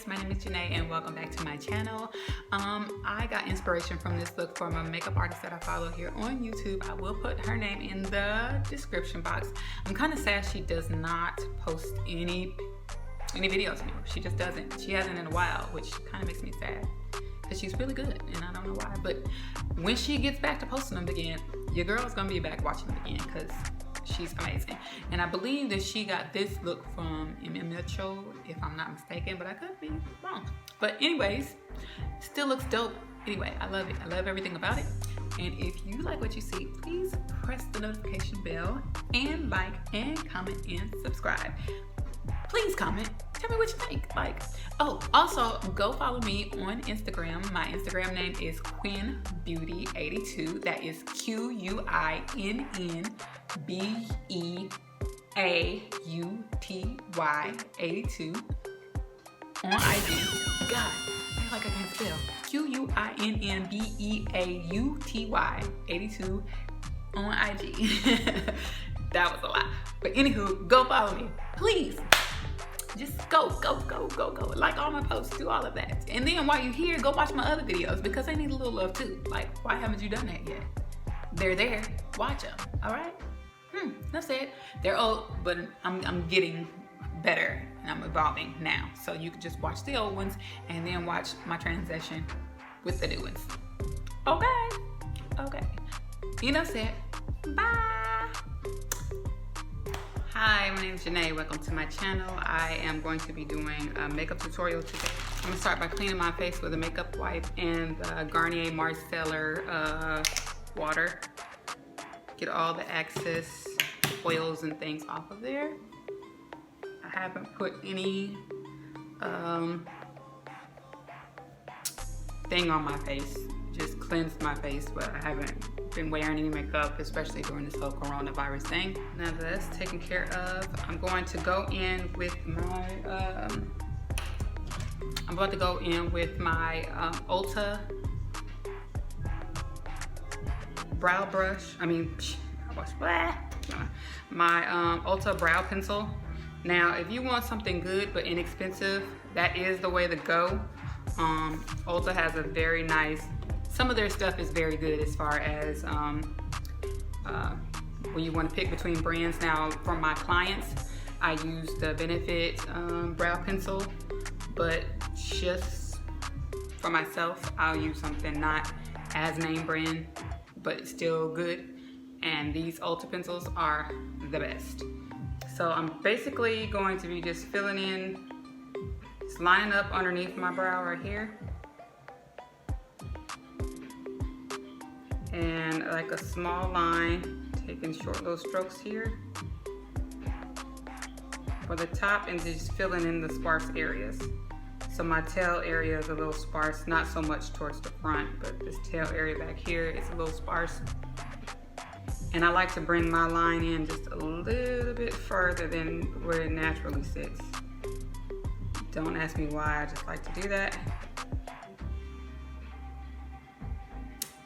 guys, my name is Janae and welcome back to my channel. I got inspiration from this look from a makeup artist that I follow here on YouTube. I will put her name in the description box. I'm kind of sad she does not post any videos anymore. She just doesn't. She hasn't in a while, which kind of makes me sad because she's really good and I don't know why. But when she gets back to posting them again, your girl's gonna be back watching them again because she's amazing. And I believe that she got this look from Mitchell, if I'm not mistaken, but I could be wrong. But anyways, still looks dope. Anyway, I love it. I love everything about it. And if you like what you see, please press the notification bell and like and comment and subscribe. Please comment. Tell me what you think. Oh, also go follow me on Instagram. My Instagram name is QuinnBeauty82. That is QuinnBeauty 82 on IG. God, I feel like I can't spell. QuinnBeauty 82 on IG. That was a lot. But anywho, go follow me, please. Just go. Like all my posts, do all of that. And then while you're here, go watch my other videos because they need a little love too. Like, why haven't you done that yet? They're there. Watch them. All right. That's it. They're old, but I'm getting better and I'm evolving now. So you can just watch the old ones and then watch my transition with the new ones. Okay. Enough said. Bye. Hi, my name is Janae. Welcome to my channel. I am going to be doing a makeup tutorial today. I'm gonna start by cleaning my face with a makeup wipe and the Garnier Micellar water. Get all the excess oils and things off of there. I haven't put any thing on my face. Just cleansed my face, but I haven't been wearing any makeup, especially during this whole coronavirus thing. Now that that's taken care of, I'm going to go in with my Ulta brow brush. My Ulta brow pencil. Now, if you want something good but inexpensive, that is the way to go. Ulta has a very nice. Some of their stuff is very good as far as when you want to pick between brands. Now, for my clients, I use the Benefit brow pencil, but just for myself, I'll use something not as name brand, but still good. And these Ulta pencils are the best. So I'm basically going to be just filling in, just lining up underneath my brow right here. And like a small line, taking short little strokes here for the top and just filling in the sparse areas. So my tail area is a little sparse, not so much towards the front, but this tail area back here is a little sparse. And I like to bring my line in just a little bit further than where it naturally sits. Don't ask me why, I just like to do that.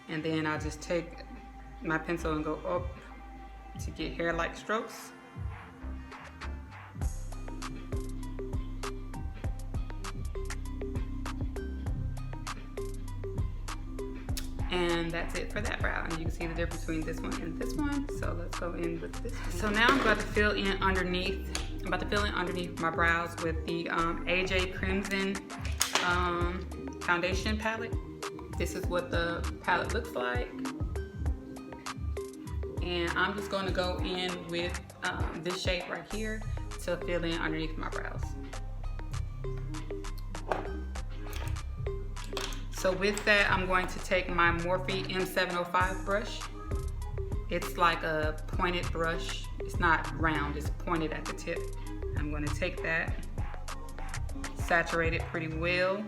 And then I'll just take my pencil and go up to get hair-like strokes. And that's it for that brow. And you can see the difference between this one and this one. So let's go in with this one. So now I'm about to fill in underneath. I'm about to fill in underneath my brows with the AJ Crimson foundation palette. This is what the palette looks like. And I'm just going to go in with this shade right here to fill in underneath my brows. So with that, I'm going to take my Morphe M705 brush. It's like a pointed brush. It's not round, it's pointed at the tip. I'm going to take that, saturate it pretty well,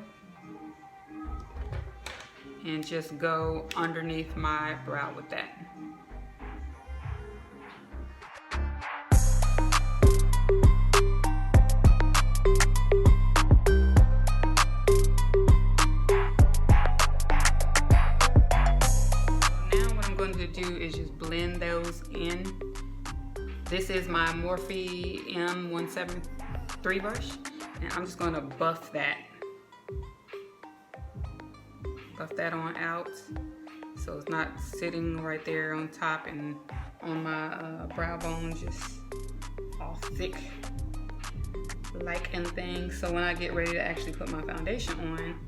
and just go underneath my brow with that. Now what I'm going to do is just blend those in. This is my Morphe M173 brush, and I'm just going to buff that buff that on out so it's not sitting right there on top and on my brow bone just all thick like and things. So when I get ready to actually put my foundation on,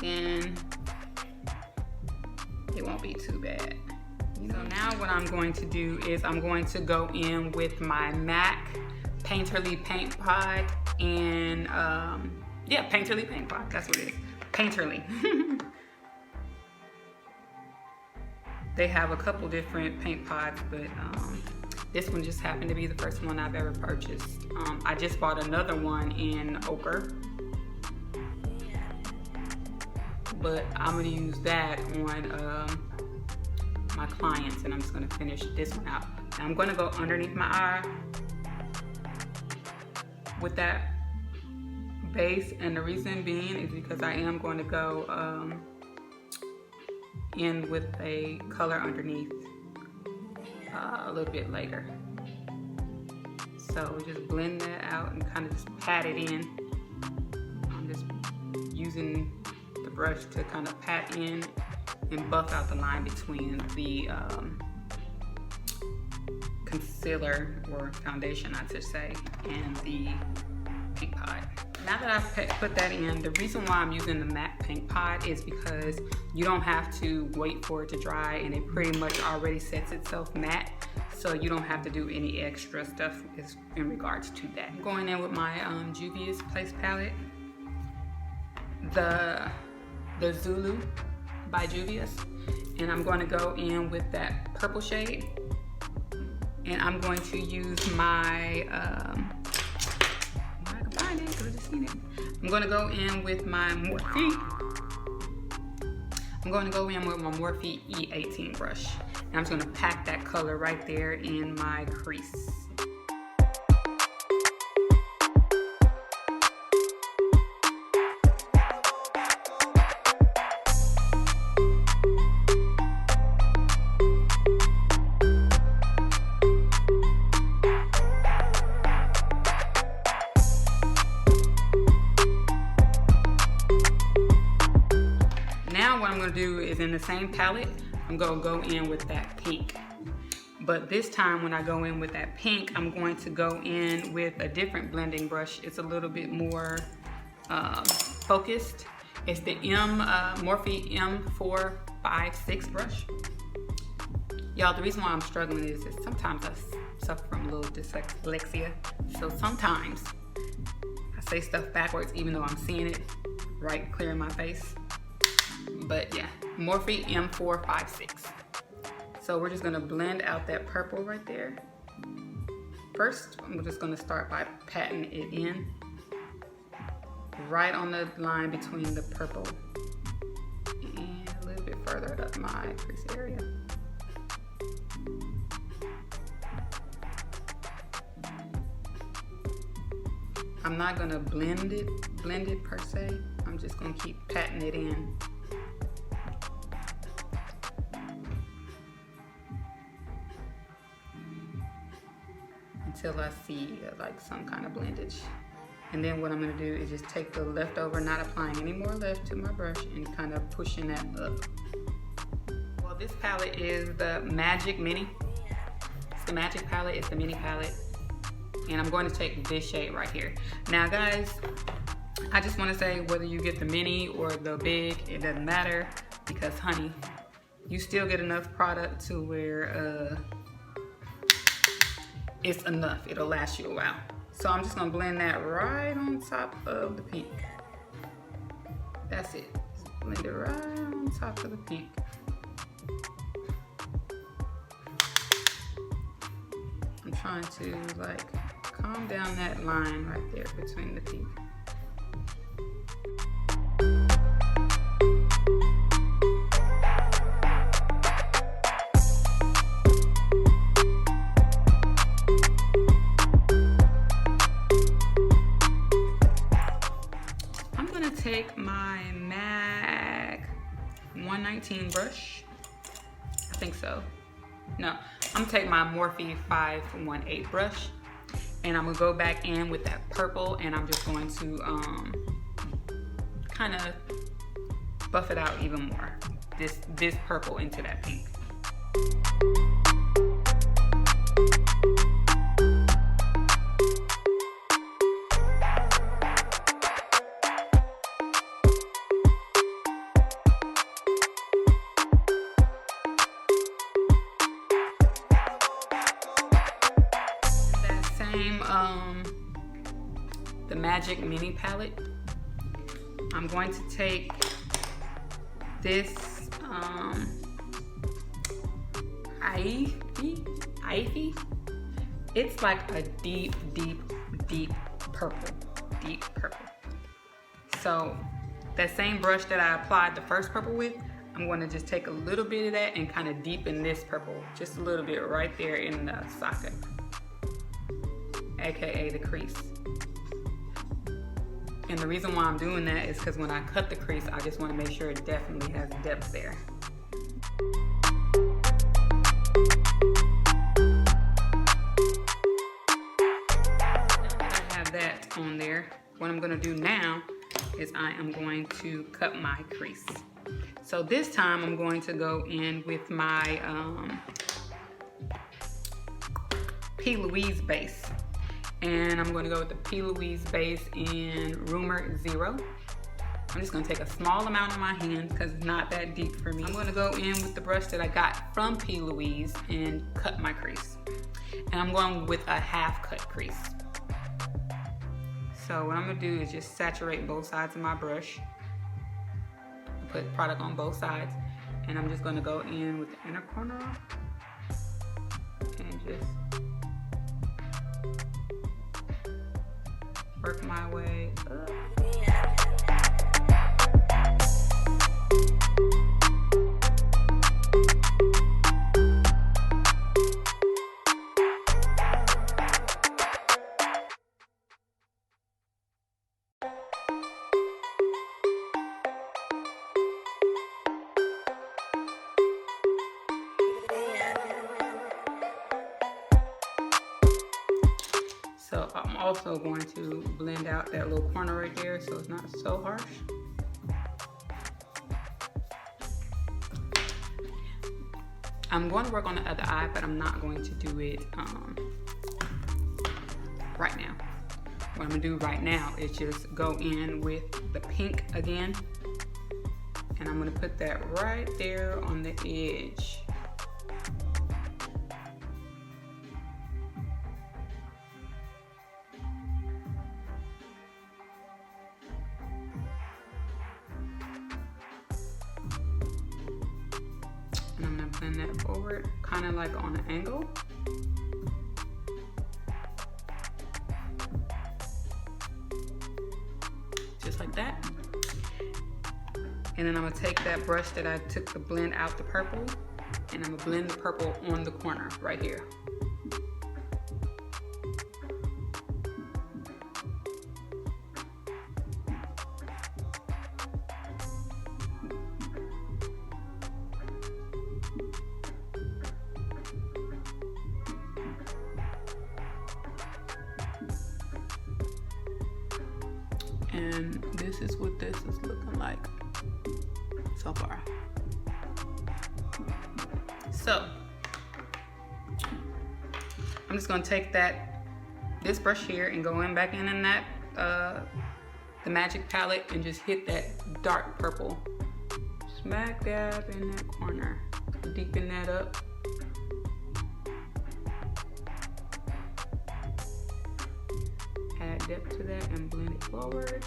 then it won't be too bad. So now what I'm going to do is I'm going to go in with my MAC Painterly Paint Pot and yeah, Painterly Paint Pot, that's what it is, Painterly. They have a couple different paint pots, but this one just happened to be the first one I've ever purchased. I just bought another one in ochre, but I'm gonna use that on my clients, and I'm just gonna finish this one out. Now I'm gonna go underneath my eye with that base, and the reason being is because I am going to go in with a color underneath a little bit later. So just blend that out and kind of just pat it in. I'm just using the brush to kind of pat in and buff out the line between the concealer or foundation, I should say, and the paint pot. Now that I've put that in, the reason why I'm using the matte paint pot is because you don't have to wait for it to dry, and it pretty much already sets itself matte, so you don't have to do any extra stuff in regards to that. I'm going in with my Juvias Place palette, the Zulu by Juvias, and I'm going to go in with that purple shade, and I'm going to use my I'm going to go in with my Morphe. I'm going to go in with my Morphe E18 brush, and I'm just going to pack that color right there in my crease. Do is in the same palette, I'm gonna go in with that pink, but this time when I go in with that pink, I'm going to go in with a different blending brush. It's a little bit more focused. It's the Morphe M456 brush. Y'all, the reason why I'm struggling is that sometimes I suffer from a little dyslexia, so sometimes I say stuff backwards even though I'm seeing it right clear in my face. But yeah, Morphe M456. So we're just gonna blend out that purple right there. First, I'm just gonna start by patting it in right on the line between the purple and a little bit further up my crease area. I'm not gonna blend it per se. I'm just gonna keep patting it in. Until I see like some kind of blendage. And then what I'm gonna do is just take the leftover, not applying any more left to my brush, and kind of pushing that up. Well, this palette is the Magic Mini. It's the Magic palette, it's the mini palette. And I'm going to take this shade right here. Now guys, I just wanna say whether you get the mini or the big, it doesn't matter, because honey, you still get enough product to where it's enough, it'll last you a while. So I'm just gonna blend that right on top of the pink. That's it, just blend it right on top of the pink. I'm trying to like calm down that line right there between the pink. Take my MAC 119 brush. I think so. No, I'm gonna take my Morphe 518 brush, and I'm gonna go back in with that purple, and I'm just going to kind of buff it out even more. This purple into that pink. The Magic Mini Palette. I'm going to take this Ivy. It's like a deep purple. Deep purple. So that same brush that I applied the first purple with, I'm going to just take a little bit of that and kind of deepen this purple just a little bit right there in the socket, aka the crease. And the reason why I'm doing that is because when I cut the crease, I just want to make sure it definitely has depth there. I have that on there. What I'm going to do now is I am going to cut my crease. So this time I'm going to go in with my P. Louise base. And I'm going to go with the P. Louise base in Rumor 0. I'm just going to take a small amount on my hands because it's not that deep for me. I'm going to go in with the brush that I got from P. Louise and cut my crease. And I'm going with a half cut crease. So what I'm going to do is just saturate both sides of my brush. Put product on both sides. And I'm just going to go in with the inner corner and just work my way up. So I'm also going to blend out that little corner right there so it's not so harsh. I'm going to work on the other eye, but I'm not going to do it right now. What I'm going to do right now is just go in with the pink again. And I'm going to put that right there on the edge. And I'm going to blend that forward, kind of like on an angle. Just like that. And then I'm going to take that brush that I took to blend out the purple, and I'm going to blend the purple on the corner right here. And this is what this is looking like so far. So I'm just gonna take this brush here and go in back in that the Magic palette and just hit that dark purple smack dab in that corner, deepen that up. Add depth to that and blend it forward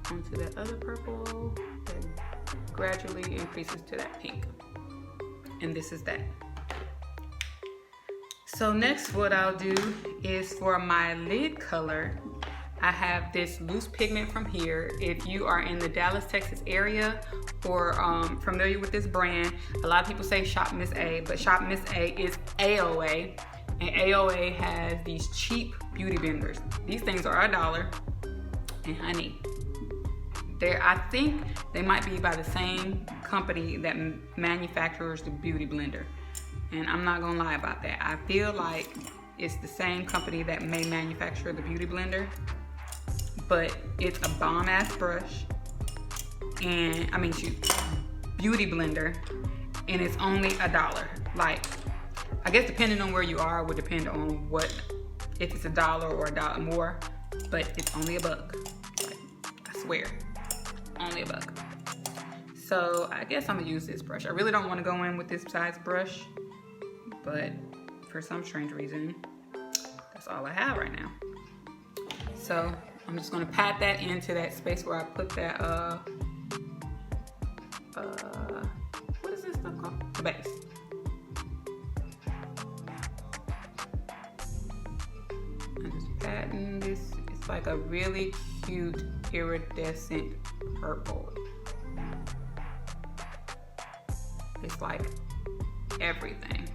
onto that other purple and gradually increases to that pink. And this is that. So next what I'll do is for my lid color, I have this loose pigment from here. If you are in the Dallas, Texas area or familiar with this brand, a lot of people say Shop Miss A, but Shop Miss A is AOA. And AOA has these cheap beauty blenders. These things are $1. And honey, I think they might be by the same company that manufactures the beauty blender. And I'm not gonna lie about that. I feel like it's the same company that may manufacture the beauty blender, but it's a bomb ass brush. and I mean shoot, beauty blender, and it's only $1. Like, I guess depending on where you are would depend on what, if it's $1 or $1 more, but it's only $1. Like, I swear, only $1. So I guess I'm gonna use this brush. I really don't want to go in with this size brush, but for some strange reason, that's all I have right now. So I'm just gonna pat that into that space where I put that, what is this stuff called? The base. I'm just patting this. It's like a really cute iridescent purple. It's like everything.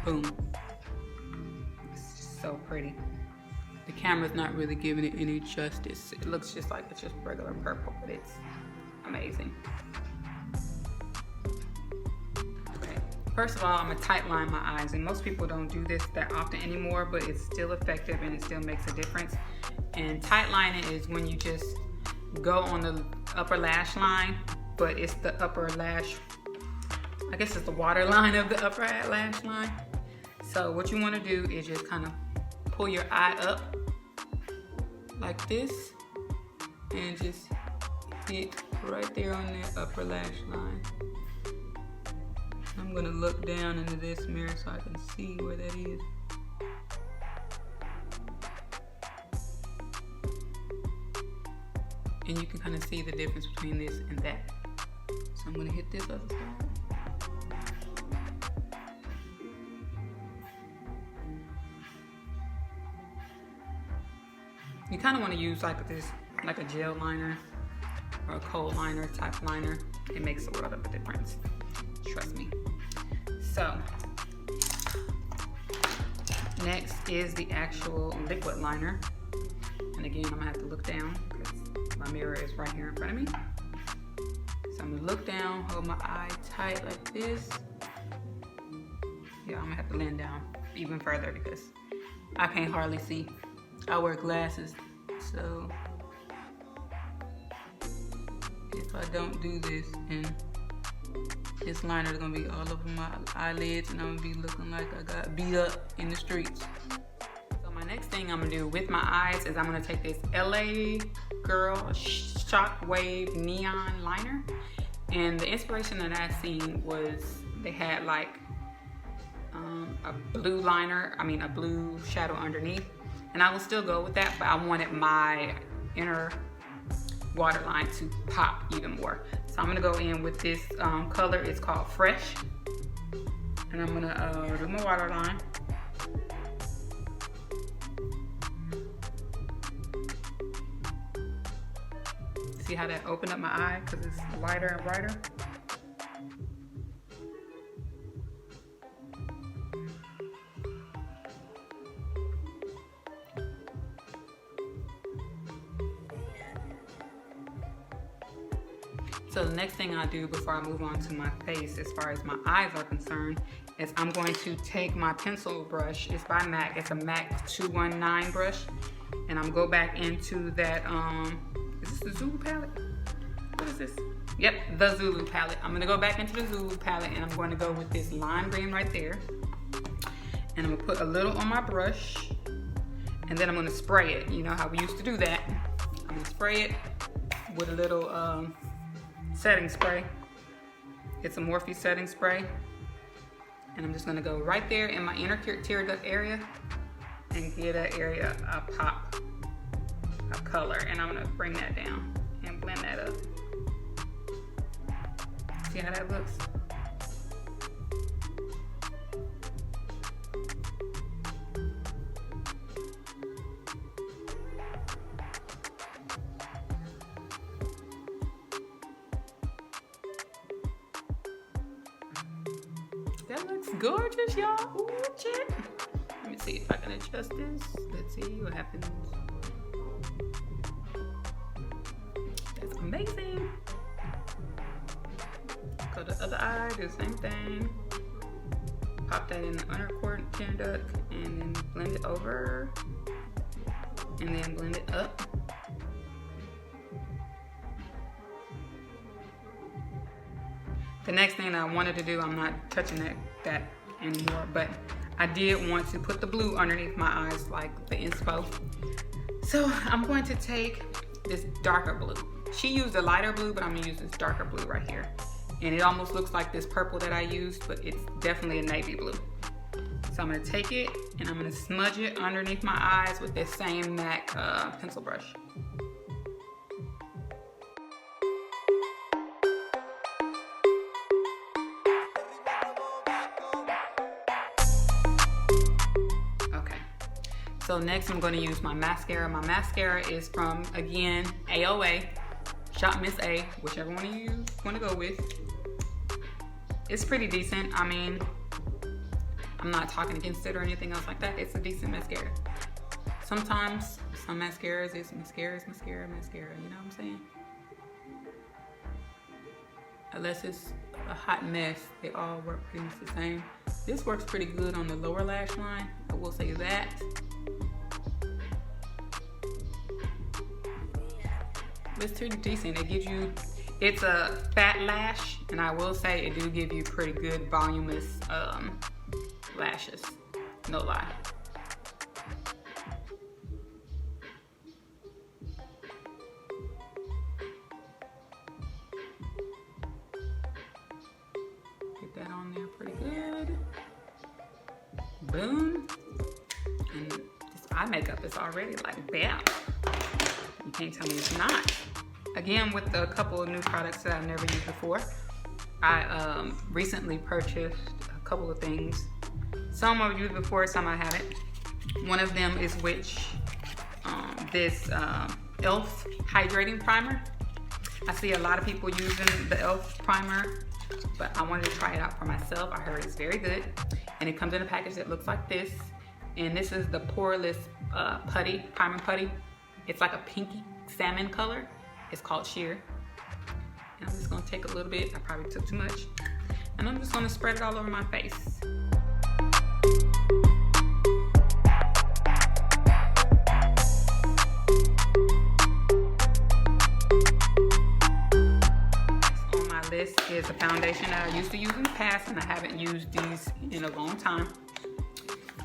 Boom. It's just so pretty. The camera's not really giving it any justice. It looks just like it's just regular purple, but it's amazing. Okay. First of all, I'm gonna tight line my eyes, and most people don't do this that often anymore, but it's still effective and it still makes a difference. And tight lining is when you just go on the upper lash line, but it's the upper lash, I guess it's the water line of the upper lash line. So what you want to do is just kind of pull your eye up like this and just hit right there on that upper lash line. I'm going to look down into this mirror so I can see where that is. And you can kind of see the difference between this and that. So I'm going to hit this other side. You kind of want to use like this, like a gel liner or a cold liner type liner. It makes a world of a difference. Trust me. So next is the actual liquid liner. And again, I'm gonna have to look down because my mirror is right here in front of me. So I'm gonna look down, hold my eye tight like this. Yeah, I'm gonna have to lean down even further because I can't hardly see. I wear glasses, so if I don't do this, and this liner is gonna be all over my eyelids, and I'm gonna be looking like I got beat up in the streets. So my next thing I'm gonna do with my eyes is I'm gonna take this LA Girl Shockwave Neon Liner, and the inspiration that I seen was they had like a blue liner, a blue shadow underneath. And I will still go with that, but I wanted my inner waterline to pop even more. So I'm gonna go in with this color. It's called Fresh. And I'm gonna do my waterline. See how that opened up my eye because it's lighter and brighter? So the next thing I do before I move on to my face, as far as my eyes are concerned, is I'm going to take my pencil brush. It's by MAC. It's a MAC 219 brush. And I'm going to go back into that, is this the Zulu palette? What is this? Yep, the Zulu palette. I'm going to go back into the Zulu palette and I'm going to go with this lime green right there. And I'm going to put a little on my brush. And then I'm going to spray it. You know how we used to do that. I'm going to spray it with a little setting spray. It's a Morphe setting spray. And I'm just gonna go right there in my inner tear duct area and get an area a pop of color. And I'm gonna bring that down and blend that up. See how that looks? That looks gorgeous, y'all. Ooh, shit. Let me see if I can adjust this. Let's see what happens. That's amazing. Go to the other eye, do the same thing. Pop that in the inner tear duct and then blend it over. and then blend it up. The next thing I wanted to do, I'm not touching that anymore, but I did want to put the blue underneath my eyes like the inspo. So I'm going to take this darker blue. She used a lighter blue, but I'm gonna use this darker blue right here. And it almost looks like this purple that I used, but it's definitely a navy blue. So I'm gonna take it and I'm gonna smudge it underneath my eyes with this same MAC pencil brush. So next I'm going to use my mascara. My mascara is from, again, AOA, Shop Miss A, whichever one you want to go with. It's pretty decent. I mean, I'm not talking against it or anything else like that. It's a decent mascara. Sometimes some mascaras is mascara, you know what I'm saying? Unless it's a hot mess, they all work pretty much the same. This works pretty good on the lower lash line, I will say that. It's pretty decent. It gives you, it's a fat lash, and I will say it do give you pretty good voluminous lashes, no lie. Get that on there pretty good. Boom. And this eye makeup is already like bam. You can't tell me it's not. Again, with a couple of new products that I've never used before. I recently purchased a couple of things. Some I've used before, some I haven't. One of them is this e.l.f. hydrating primer. I see a lot of people using the e.l.f. primer, but I wanted to try it out for myself. I heard it's very good. And it comes in a package that looks like this. And this is the Poreless Putty Primer-Putty. It's like a pinky salmon color. It's called Sheer. And I'm just gonna take a little bit. I probably took too much. And I'm just gonna spread it all over my face. Next on my list is a foundation that I used to use in the past, and I haven't used these in a long time.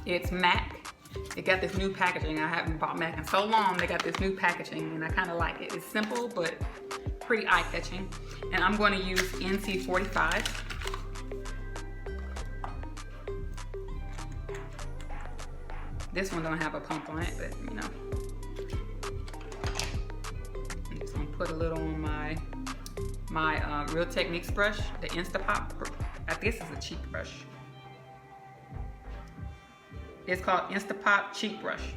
It's MAC. It got this new packaging. I haven't bought MAC in so long. They got this new packaging and I kind of like it. It's simple but pretty eye-catching. And I'm going to use NC45. This one don't have a pump on it, but you know. I'm just going to put a little on my Real Techniques brush, the Instapop. I guess it's a cheek brush. It's called Instapop Cheek Brush.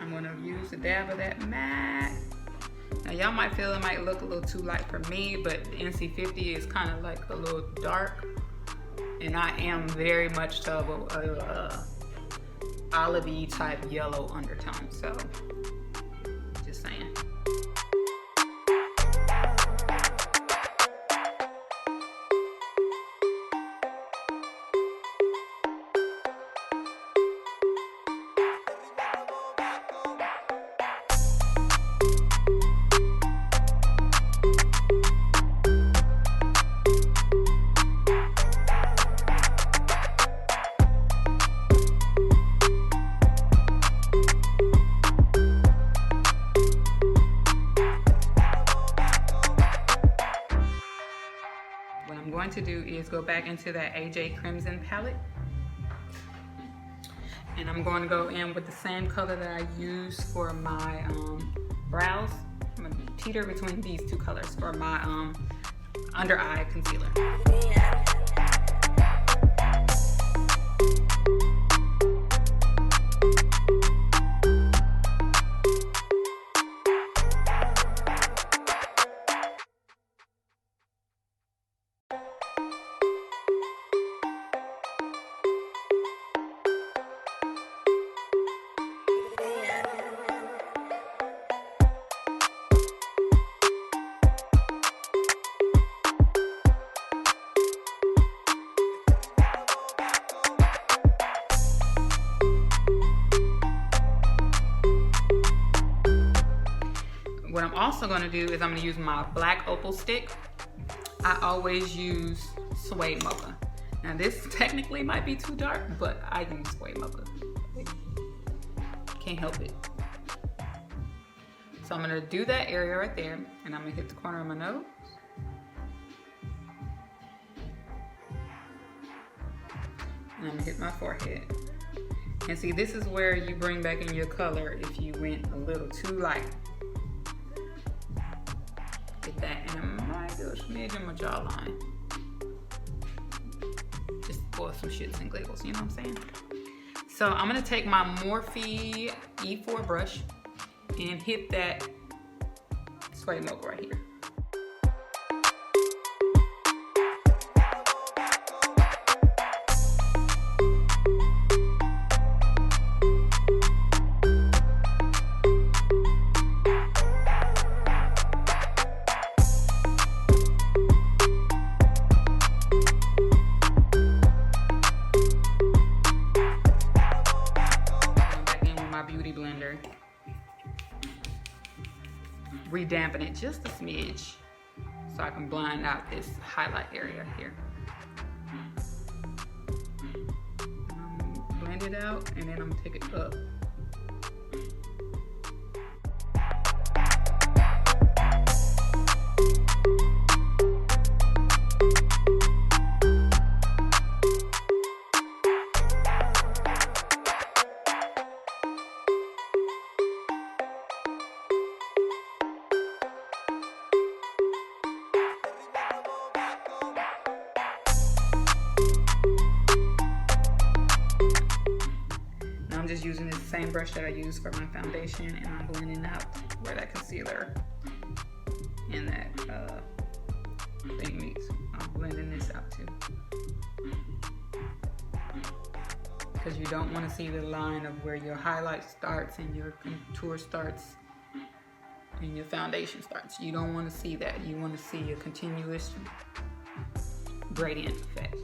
I'm gonna use a dab of that MAC. Now y'all might feel it might look a little too light for me, but the NC50 is kind of like a little dark. And I am very much of a olive-y type yellow undertone, so just saying. To do is go back into that AJ Crimson palette, and I'm going to go in with the same color that I use for my brows. I'm going to teeter between these two colors for my under eye concealer. What I'm also gonna do is I'm gonna use my black Opal stick. I always use Suede Mocha. Now this technically might be too dark, but I use Suede Mocha. Can't help it. So I'm gonna do that area right there, and I'm gonna hit the corner of my nose. And I'm gonna hit my forehead. And see, this is where you bring back in your color if you went a little too light. Get that, and I might do a smidge in my jawline. Just for some shits and giggles, you know what I'm saying? So I'm gonna take my Morphe E4 brush and hit that Suede Mocha right here. Redampen it just a smidge so I can blend out this highlight area here. Blend it out, and then I'm gonna take it up. I'm just using the same brush that I use for my foundation, and I'm blending out where that concealer and that thing meets. I'm blending this out too, because you don't want to see the line of where your highlight starts and your contour starts and your foundation starts. You don't want to see that. You want to see a continuous gradient effect.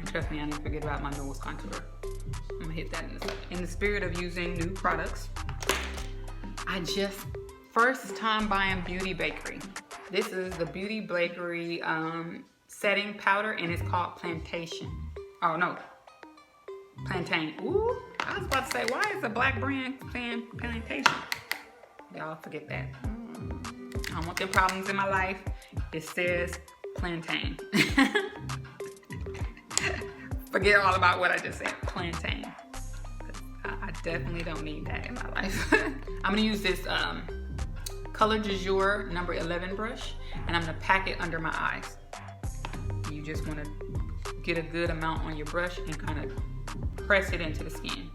Trust me, I didn't forget about my nose contour. I'm gonna hit that in the spirit of using new products. I just, first time buying Beauty Bakerie. This is the Beauty Bakerie setting powder, and it's called Plantation. Oh no, Plantain. Ooh, I was about to say, why is a black brand saying Plantation? Y'all forget that. I don't want them problems in my life. It says Plantain. Forget all about what I just said, Plantain. I definitely don't need that in my life. I'm gonna use this Color du Jour number 11 brush, and I'm gonna pack it under my eyes. You just wanna get a good amount on your brush and kind of press it into the skin.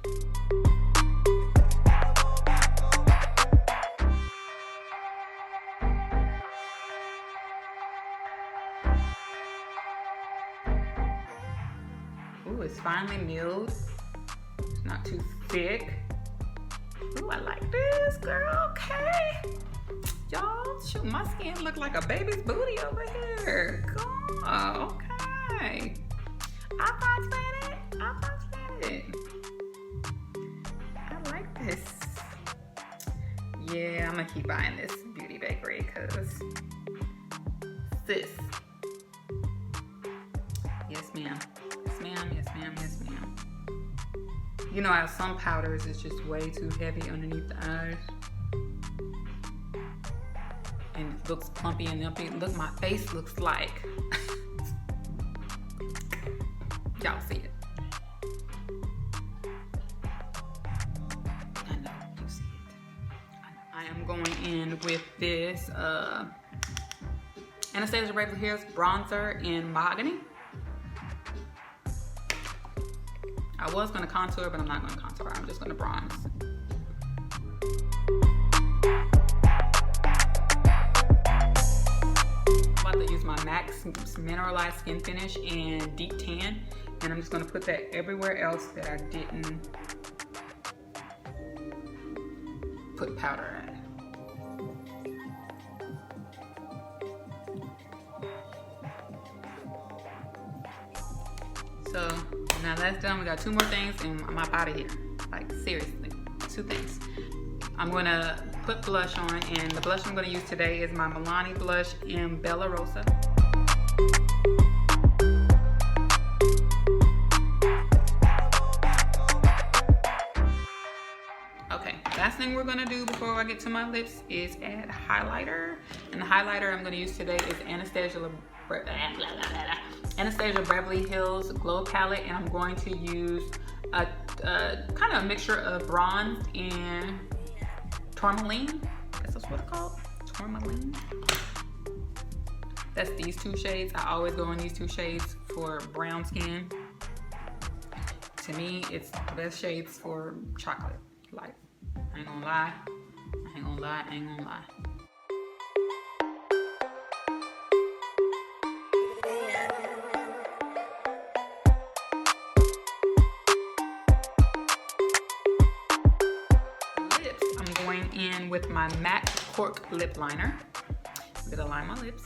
Ooh, it's finely milled. It's not too thick. Ooh, I like this, girl. Okay. Y'all, shoot, my skin look like a baby's booty over here. Cool. Okay. I appreciate it. I like this. Yeah, I'm gonna keep buying this Beauty Bakerie because sis. Yes, ma'am. Yes, ma'am. Yes, ma'am. Yes, ma'am. You know how some powders is just way too heavy underneath the eyes. And it looks plumpy and lumpy. Look, my face looks like. Y'all see it. I know, you see it. I am going in with this Anastasia Beverly Hills bronzer in Mahogany. I was gonna contour, but I'm not gonna contour. I'm just gonna bronze. I'm about to use my MAC Mineralize Skin Finish and Deep Tan, and I'm just gonna put that everywhere else that I didn't put powder in. So Now that's done. We got 2 more things and I'm up out of here. Like seriously, 2 things. I'm gonna put blush on, and the blush I'm gonna use today is my Milani blush in Bella Rosa. Okay, last thing we're gonna do before I get to my lips is add highlighter. And the highlighter I'm gonna use today is Anastasia Beverly Hills Glow Palette, and I'm going to use a kind of a mixture of bronze and tourmaline. I guess that's what it's called, tourmaline. That's these 2 shades. I always go in these 2 shades for brown skin. To me, it's the best shades for chocolate. Like, I ain't gonna lie, I ain't gonna lie, I ain't gonna lie. Lips, I'm going in with my MAC Cork lip liner. I'm gonna line my lips.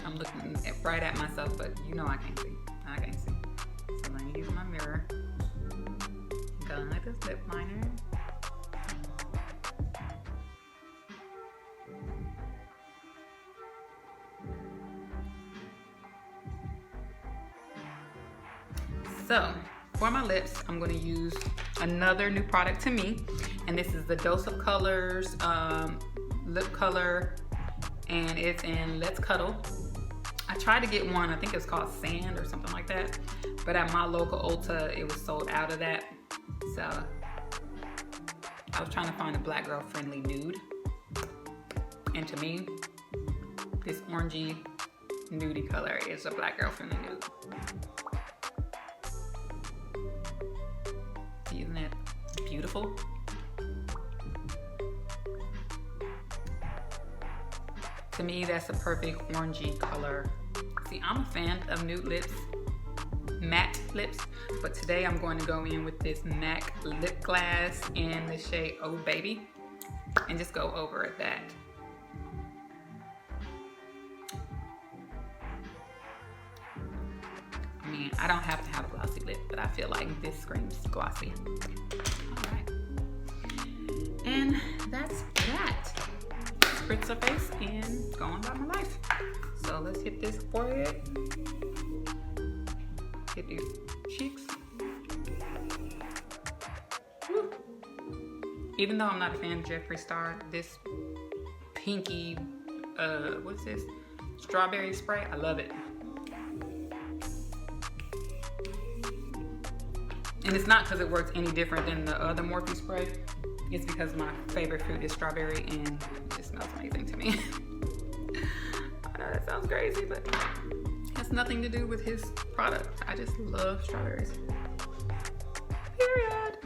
I'm looking right at myself, but you know I can't see. I can't see. So let me use my mirror. Go like this lip liner. So for my lips, I'm going to use another new product to me, and this is the Dose of Colors lip color, and it's in Let's Cuddle. I tried to get one, I think it's called Sand or something like that, but at my local Ulta, it was sold out of that. So I was trying to find a black girl friendly nude. And to me, this orangey nudie color is a black girl friendly nude. Isn't that beautiful? To me, that's a perfect orangey color. See, I'm a fan of nude lips, matte lips, but today I'm going to go in with this MAC lip glass in the shade Oh Baby and just go over that. I mean, I don't have to have a glossy lip, but I feel like this screams glossy. All right. And that's that. Spritz her face and go on about my life. So let's hit this forehead, hit these cheeks. Woo. Even though I'm not a fan of Jeffree Star, this pinky, what is this? Strawberry spray, I love it. And it's not because it works any different than the other Morphe spray. It's because my favorite fruit is strawberry and it just smells amazing to me. I know that sounds crazy, but it has nothing to do with his product. I just love strawberries. Period.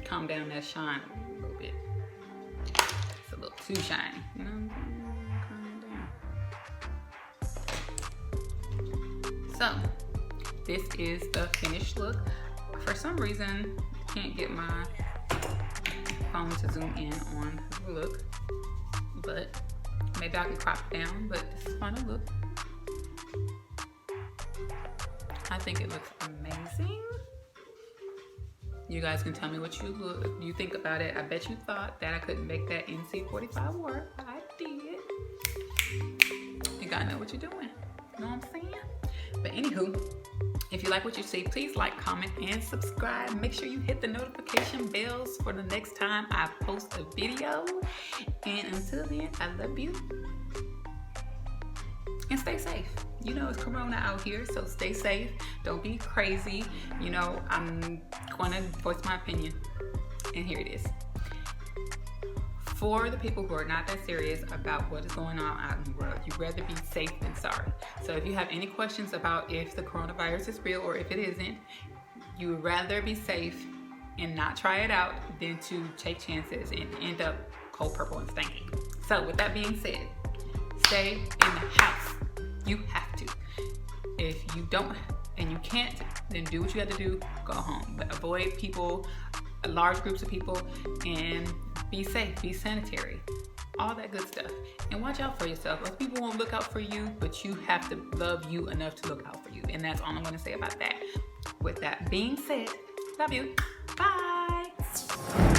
Calm down that shine a little bit. It's a little too shiny, you know? Calm down. So, this is the finished look. For some reason, can't get my phone to zoom in on the look, but maybe I can crop it down, but this is fun to look. I think it looks amazing. You guys can tell me what you think about it. I bet you thought that I couldn't make that NC45 work, but I did. You gotta know what you're doing. You know what I'm saying? But anywho, if you like what you see, please like, comment, and subscribe. Make sure you hit the notification bells for the next time I post a video. And until then, I love you. And stay safe. You know, it's Corona out here, so stay safe. Don't be crazy. You know, I'm going to voice my opinion. And here it is. For the people who are not that serious about what is going on out in the world, you'd rather be safe than sorry. So if you have any questions about if the coronavirus is real or if it isn't, you would rather be safe and not try it out than to take chances and end up cold purple and stanky. So with that being said, stay in the house. You have to. If you don't and you can't, then do what you have to do, go home. But avoid people, large groups of people, and Be safe, be sanitary, all that good stuff. And watch out for yourself. Other people won't look out for you, but you have to love you enough to look out for you. And that's all I'm going to say about that. With that being said, love you. Bye.